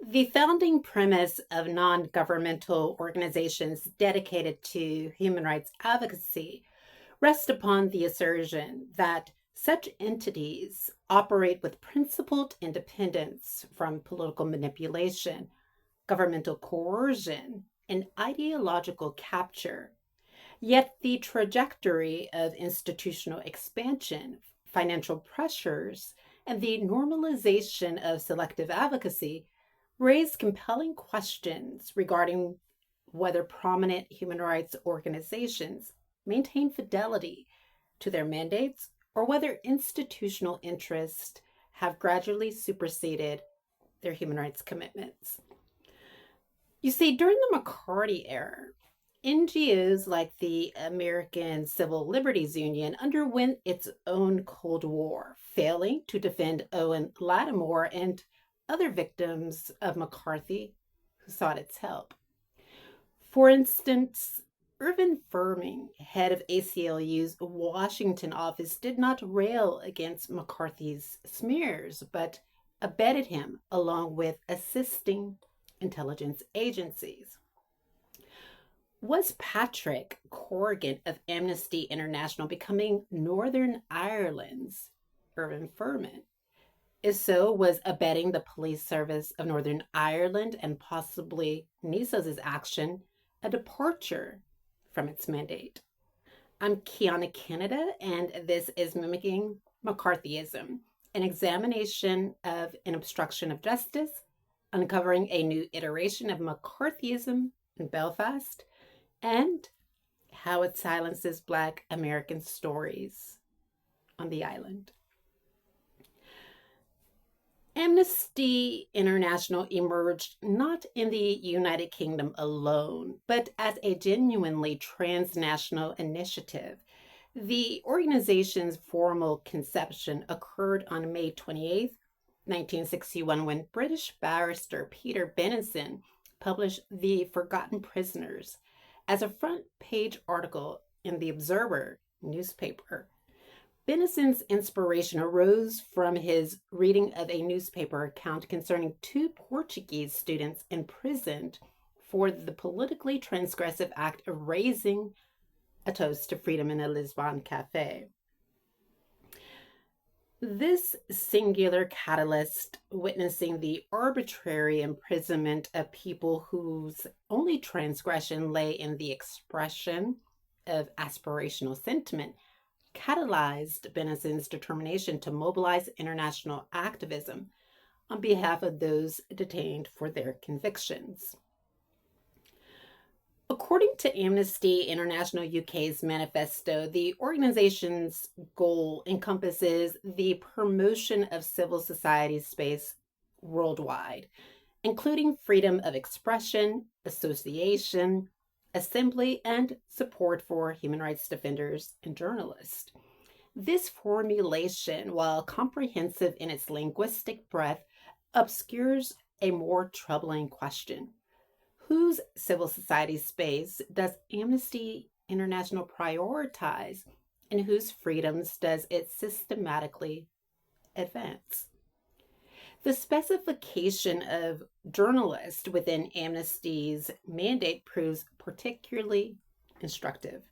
The founding premise of non-governmental organizations dedicated to human rights advocacy rests upon the assertion that such entities operate with principled independence from political manipulation, governmental coercion, and ideological capture. Yet the trajectory of institutional expansion, financial pressures, and the normalization of selective advocacy raise compelling questions regarding whether prominent human rights organizations maintain fidelity to their mandates or whether institutional interests have gradually superseded their human rights commitments. You see, during the McCarthy era, NGOs like the American Civil Liberties Union underwent its own Cold War, failing to defend Owen Lattimore and other victims of McCarthy who sought its help. For instance, Irving Ferman, head of ACLU's Washington office, did not rail against McCarthy's smears, but abetted him along with assisting intelligence agencies. Was Patrick Corrigan of Amnesty International becoming Northern Ireland's Irving Ferman? If so, was abetting the police service of Northern Ireland and possibly NISO's action a departure from its mandate? I'm Quianna Canada, and this is Mimicking McCarthyism, an examination of an obstruction of justice, uncovering a new iteration of McCarthyism in Belfast, and how it silences Black American stories on the island. Amnesty International emerged not in the United Kingdom alone, but as a genuinely transnational initiative. The organization's formal conception occurred on May 28, 1961, when British barrister Peter Benenson published The Forgotten Prisoners as a front page article in the Observer newspaper. Benenson's inspiration arose from his reading of a newspaper account concerning two Portuguese students imprisoned for the politically transgressive act of raising a toast to freedom in a Lisbon cafe. This singular catalyst, witnessing the arbitrary imprisonment of people whose only transgression lay in the expression of aspirational sentiment, catalyzed Benenson's determination to mobilize international activism on behalf of those detained for their convictions. According to Amnesty International UK's Manifesto, the organization's goal encompasses the promotion of civil society space worldwide, including freedom of expression, association, assembly, and support for human rights defenders and journalists. This formulation, while comprehensive in its linguistic breadth, obscures a more troubling question. Whose civil society space does Amnesty International prioritize, and whose freedoms does it systematically advance? The specification of journalist within Amnesty's mandate proves particularly instructive.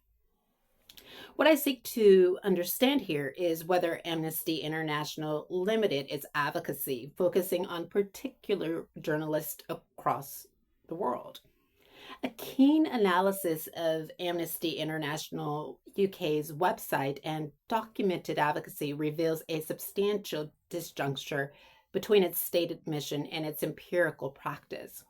What I seek to understand here is whether Amnesty International limited its advocacy, focusing on particular journalists across the world. A keen analysis of Amnesty International UK's website and documented advocacy reveals a substantial disjuncture between its stated mission and its empirical practice.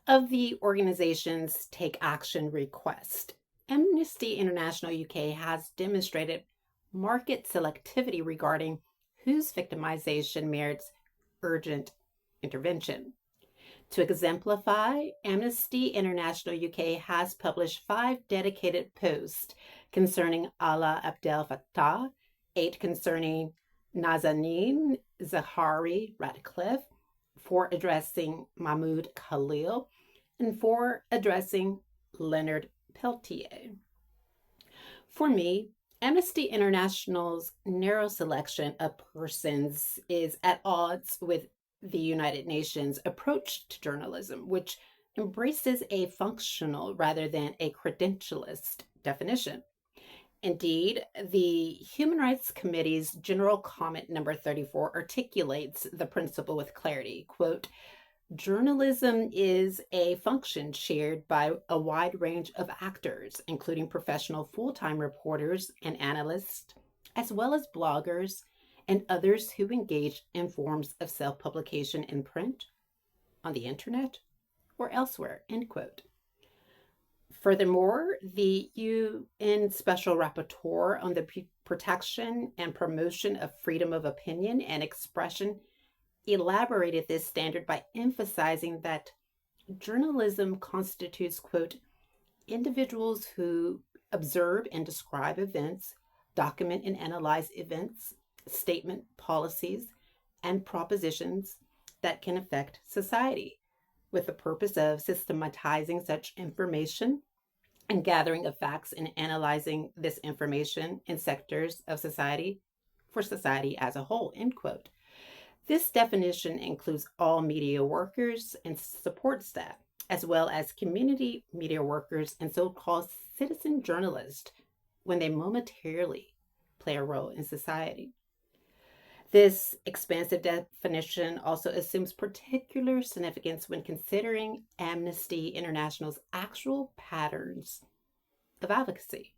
Of the organization's take action request, Amnesty International UK has demonstrated market selectivity regarding whose victimization merits urgent intervention. To exemplify, Amnesty International UK has published 5 dedicated posts concerning Alaa Abdel Fattah, 8 concerning Nazanin Zaghari Ratcliffe, 4 addressing Mahmoud Khalil, and 4 addressing Leonard Peltier. For me, Amnesty International's narrow selection of persons is at odds with the United Nations approach to journalism, which embraces a functional rather than a credentialist definition. Indeed, the Human Rights Committee's General Comment number 34 articulates the principle with clarity. Quote, journalism is a function shared by a wide range of actors, including professional full-time reporters and analysts, as well as bloggers and others who engage in forms of self-publication in print, on the internet, or elsewhere, end quote. Furthermore, the UN Special Rapporteur on the protection and promotion of freedom of opinion and expression elaborated this standard by emphasizing that journalism constitutes, quote, individuals who observe and describe events, document and analyze events, statement policies, and propositions that can affect society, with the purpose of systematizing such information and gathering of facts and analyzing this information in sectors of society for society as a whole, end quote. This definition includes all media workers and support staff, as well as community media workers and so-called citizen journalists when they momentarily play a role in society. This expansive definition also assumes particular significance when considering Amnesty International's actual patterns of advocacy.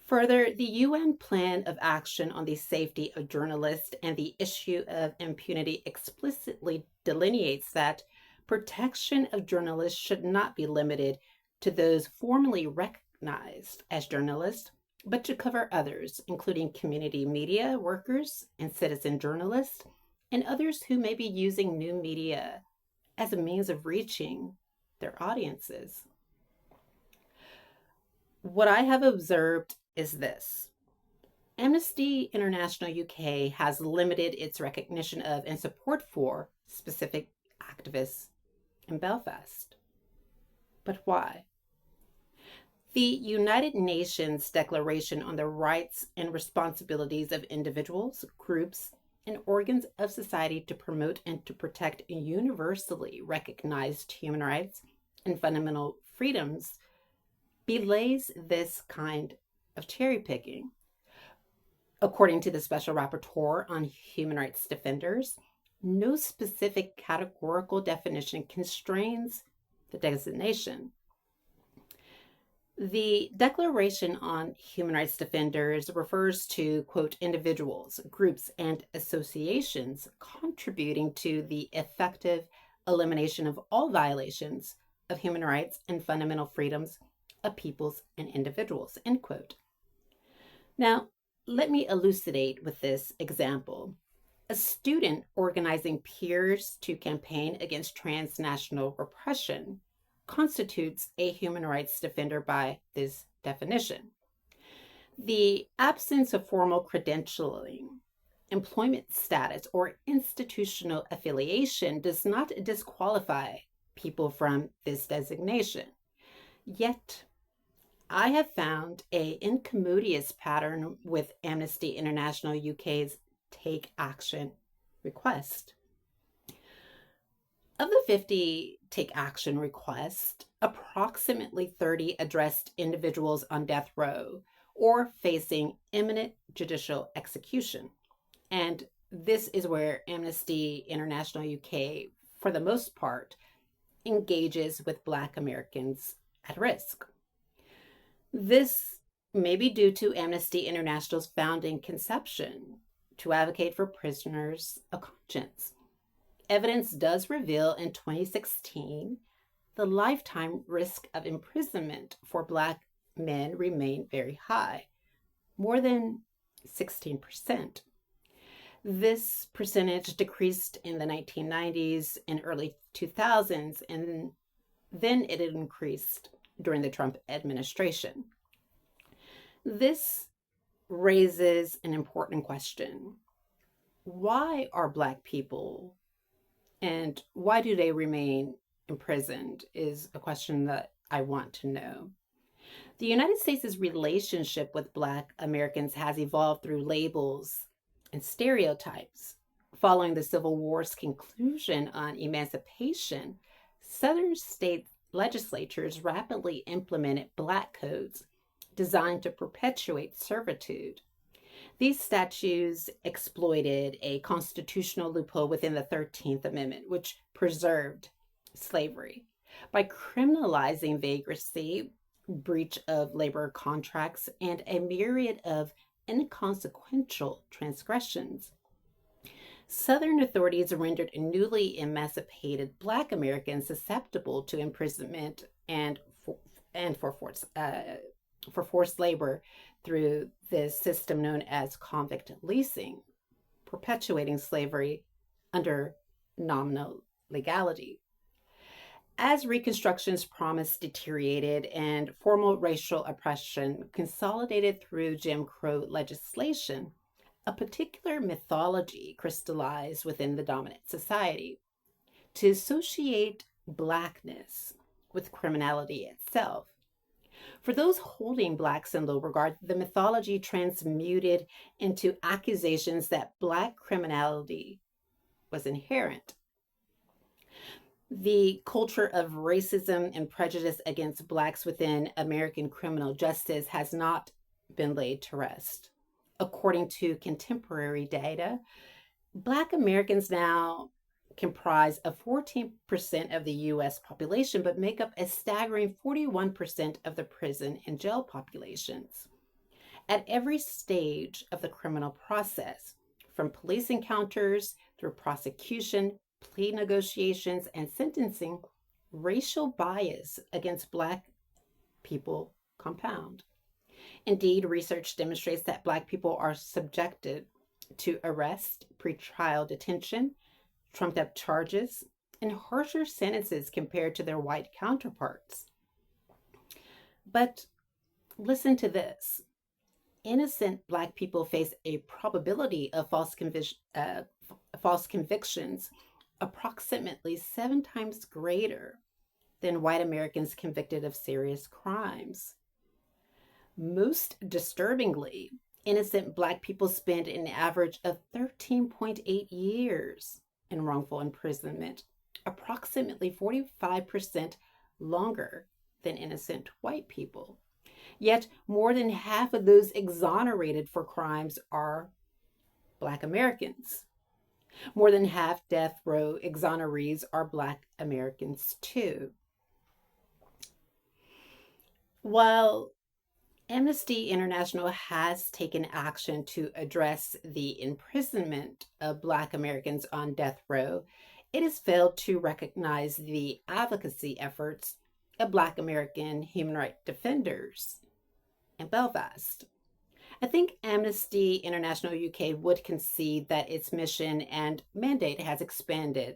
Further, the UN Plan of Action on the Safety of Journalists and the issue of impunity explicitly delineates that protection of journalists should not be limited to those formally recognized as journalists, but to cover others, including community media workers and citizen journalists, and others who may be using new media as a means of reaching their audiences. What I have observed is this. Amnesty International UK has limited its recognition of and support for specific activists in Belfast. But why? The United Nations Declaration on the Rights and Responsibilities of Individuals, Groups, and Organs of Society to Promote and to Protect Universally Recognized Human Rights and Fundamental Freedoms belays this kind of cherry picking. According to the Special Rapporteur on Human Rights Defenders, no specific categorical definition constrains the designation. The Declaration on Human Rights Defenders refers to, quote, individuals, groups, and associations contributing to the effective elimination of all violations of human rights and fundamental freedoms of peoples and individuals, end quote. Now, let me elucidate with this example. A student organizing peers to campaign against transnational repression constitutes a human rights defender by this definition. The absence of formal credentialing, employment status, or institutional affiliation does not disqualify people from this designation. Yet, I have found an incommodious pattern with Amnesty International UK's Take Action request. Of the 50 Take Action requests, approximately 30 addressed individuals on death row or facing imminent judicial execution. And this is where Amnesty International UK, for the most part, engages with Black Americans at risk. This may be due to Amnesty International's founding conception to advocate for prisoners of conscience. Evidence does reveal in 2016 the lifetime risk of imprisonment for Black men remained very high, more than 16%. This percentage decreased in the 1990s and early 2000s, and then it increased during the Trump administration. This raises an important question. Why are Black people and why do they remain imprisoned is a question that I want to know. The United States' relationship with Black Americans has evolved through labels and stereotypes. Following the Civil War's conclusion on emancipation, Southern state legislatures rapidly implemented black codes designed to perpetuate servitude. These statutes exploited a constitutional loophole within the 13th Amendment, which preserved slavery. By criminalizing vagrancy, breach of labor contracts, and a myriad of inconsequential transgressions, Southern authorities rendered newly emancipated Black Americans susceptible to imprisonment and for forced labor through this system known as convict leasing, perpetuating slavery under nominal legality. As Reconstruction's promise deteriorated and formal racial oppression consolidated through Jim Crow legislation, a particular mythology crystallized within the dominant society to associate Blackness with criminality itself. For those holding Blacks in low regard, the mythology transmuted into accusations that Black criminality was inherent. The culture of racism and prejudice against Blacks within American criminal justice has not been laid to rest. According to contemporary data, Black Americans now comprise of 14% of the U.S. population, but make up a staggering 41% of the prison and jail populations. At every stage of the criminal process, from police encounters through prosecution, plea negotiations, and sentencing, racial bias against Black people compound. Indeed, research demonstrates that Black people are subjected to arrest, pretrial detention, trumped up charges, and harsher sentences compared to their white counterparts. But listen to this. Innocent Black people face a probability of false convictions approximately 7 times greater than white Americans convicted of serious crimes. Most disturbingly, innocent Black people spend an average of 13.8 years in wrongful imprisonment, approximately 45% longer than innocent white people. Yet more than half of those exonerated for crimes are Black Americans. More than half death row exonerees are Black Americans too. While Amnesty International has taken action to address the imprisonment of Black Americans on death row, it has failed to recognize the advocacy efforts of Black American human rights defenders in Belfast. I think Amnesty International UK would concede that its mission and mandate has expanded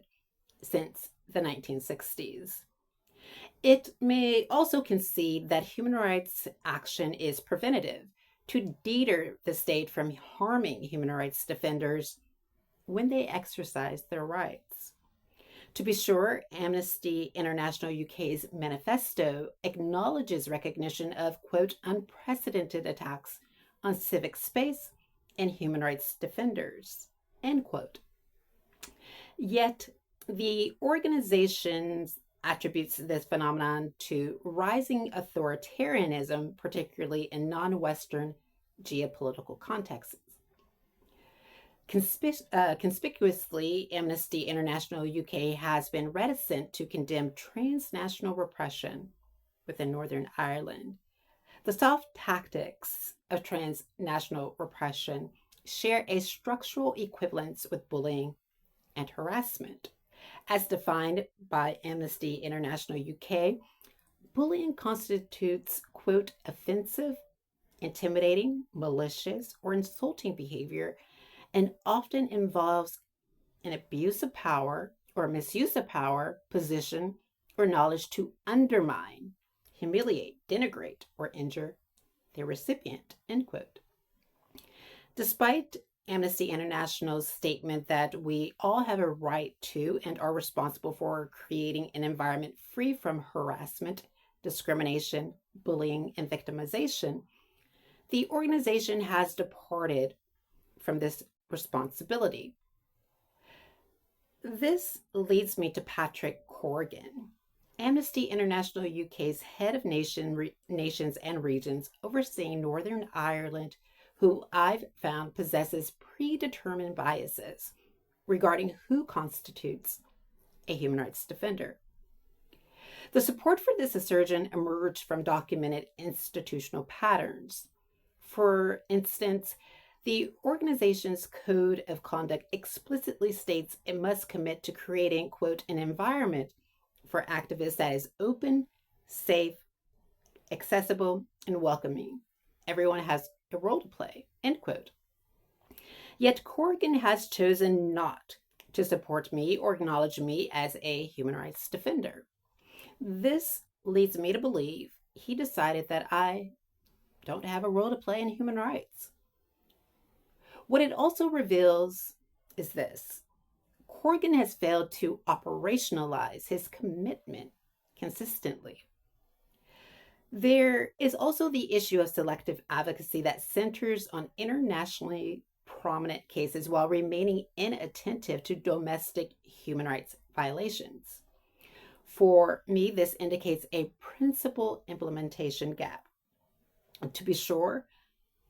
since the 1960s. It may also concede that human rights action is preventative to deter the state from harming human rights defenders when they exercise their rights. To be sure, Amnesty International UK's Manifesto acknowledges recognition of, quote, unprecedented attacks on civic space and human rights defenders, end quote. Yet, the organization's attributes this phenomenon to rising authoritarianism, particularly in non-Western geopolitical contexts. Conspicuously, Amnesty International UK has been reticent to condemn transnational repression within Northern Ireland. The soft tactics of transnational repression share a structural equivalence with bullying and harassment. As defined by Amnesty International UK, bullying constitutes, quote, offensive, intimidating, malicious, or insulting behavior and often involves an abuse of power or misuse of power, position, or knowledge to undermine, humiliate, denigrate, or injure the recipient, end quote. Despite Amnesty International's statement that we all have a right to and are responsible for creating an environment free from harassment, discrimination, bullying, and victimization, the organization has departed from this responsibility. This leads me to Patrick Corrigan, Amnesty International UK's head of nations and regions overseeing Northern Ireland, who I've found possesses predetermined biases regarding who constitutes a human rights defender. The support for this assertion emerged from documented institutional patterns. For instance, the organization's code of conduct explicitly states it must commit to creating, quote, an environment for activists that is open, safe, accessible, and welcoming. Everyone has a role to play, end quote. Yet Corrigan has chosen not to support me or acknowledge me as a human rights defender. This leads me to believe he decided that I don't have a role to play in human rights. What it also reveals is this: Corrigan has failed to operationalize his commitment consistently. There is also the issue of selective advocacy that centers on internationally prominent cases while remaining inattentive to domestic human rights violations. For me, this indicates a principal implementation gap. To be sure,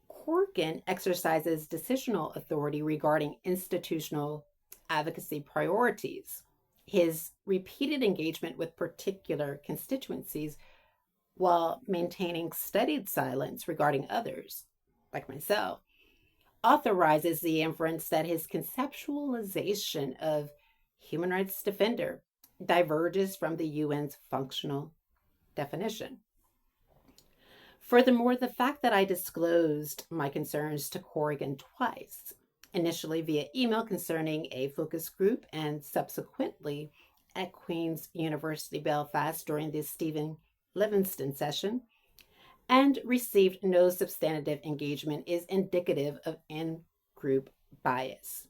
Corrigan exercises decisional authority regarding institutional advocacy priorities. His repeated engagement with particular constituencies while maintaining studied silence regarding others, like myself, authorizes the inference that his conceptualization of human rights defender diverges from the UN's functional definition. Furthermore, the fact that I disclosed my concerns to Corrigan twice, initially via email concerning a focus group and subsequently at Queen's University Belfast during the Stephen Livingston session, and received no substantive engagement, is indicative of in-group bias.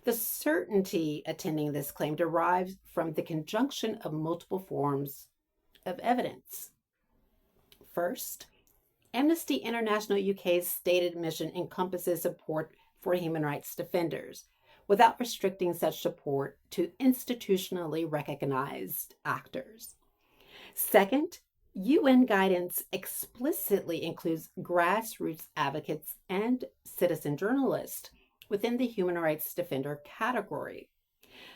The certainty attending this claim derives from the conjunction of multiple forms of evidence. First, Amnesty International UK's stated mission encompasses support for human rights defenders without restricting such support to institutionally recognized actors. Second, UN guidance explicitly includes grassroots advocates and citizen journalists within the human rights defender category.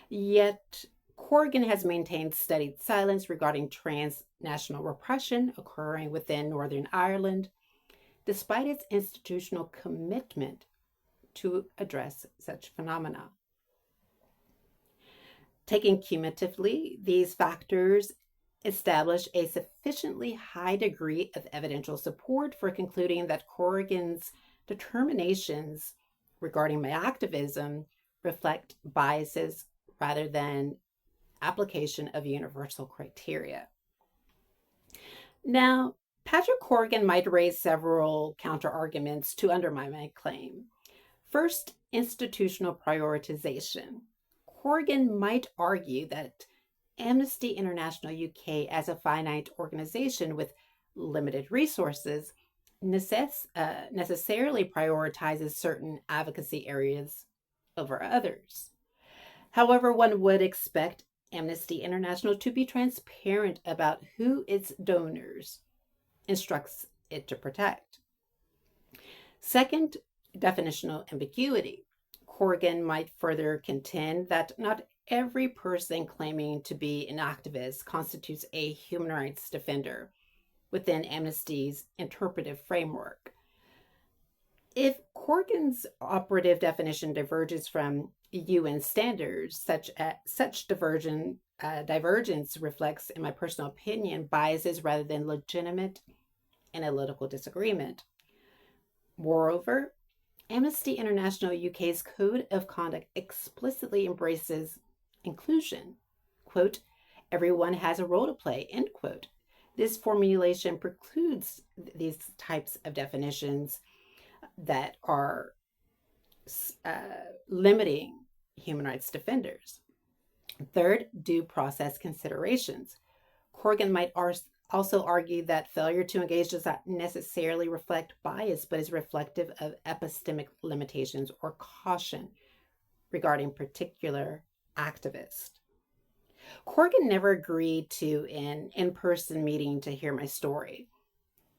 Yet, Corrigan has maintained studied silence regarding transnational repression occurring within Northern Ireland, despite its institutional commitment to address such phenomena. Taken cumulatively, these factors establish a sufficiently high degree of evidential support for concluding that Corrigan's determinations regarding my activism reflect biases rather than application of universal criteria. Now, Patrick Corrigan might raise several counterarguments to undermine my claim. First, institutional prioritization. Corrigan might argue that Amnesty International UK, as a finite organization with limited resources, necessarily prioritizes certain advocacy areas over others. However, one would expect Amnesty International to be transparent about who its donors instructs it to protect. Second, definitional ambiguity. Corrigan might further contend that not every person claiming to be an activist constitutes a human rights defender within Amnesty's interpretive framework. If Corrigan's operative definition diverges from UN standards, such divergence reflects, in my personal opinion, biases rather than legitimate analytical disagreement. Moreover, Amnesty International UK's Code of Conduct explicitly embraces inclusion. Quote, everyone has a role to play, end quote. This formulation precludes these types of definitions that are limiting human rights defenders. Third, due process considerations. Corrigan might also argue that failure to engage does not necessarily reflect bias, but is reflective of epistemic limitations or caution regarding particular activist. Corrigan never agreed to an in-person meeting to hear my story.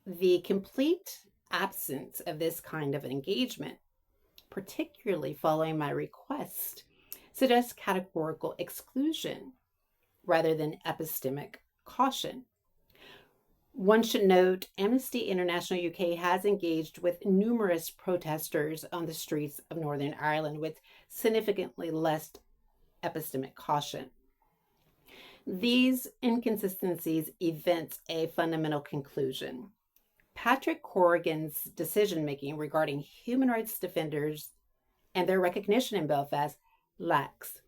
The complete absence of this kind of engagement, particularly following my request, suggests categorical exclusion rather than epistemic caution. One should note Amnesty International UK has engaged with numerous protesters on the streets of Northern Ireland with significantly less epistemic caution. These inconsistencies evince a fundamental conclusion. Patrick Corrigan's decision-making regarding human rights defenders and their recognition in Belfast lacks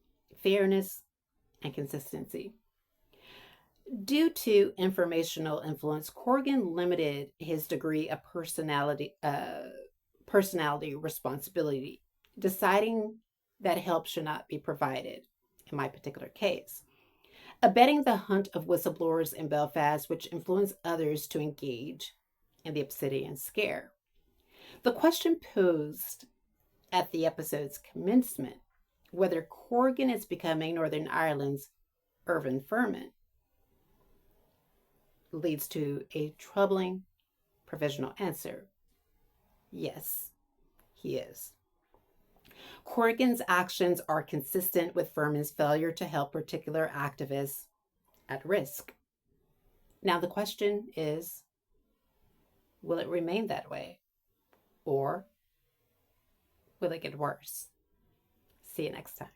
fairness and consistency. Due to informational influence, Corrigan limited his degree of personality responsibility, deciding that help should not be provided in my particular case, abetting the hunt of whistleblowers in Belfast, which influenced others to engage in the Obsidian Scare. The question posed at the episode's commencement, whether Corrigan is becoming Northern Ireland's Irving Ferman, leads to a troubling provisional answer. Yes, he is. Corrigan's actions are consistent with Ferman's failure to help particular activists at risk. Now the question is, will it remain that way? Or will it get worse? See you next time.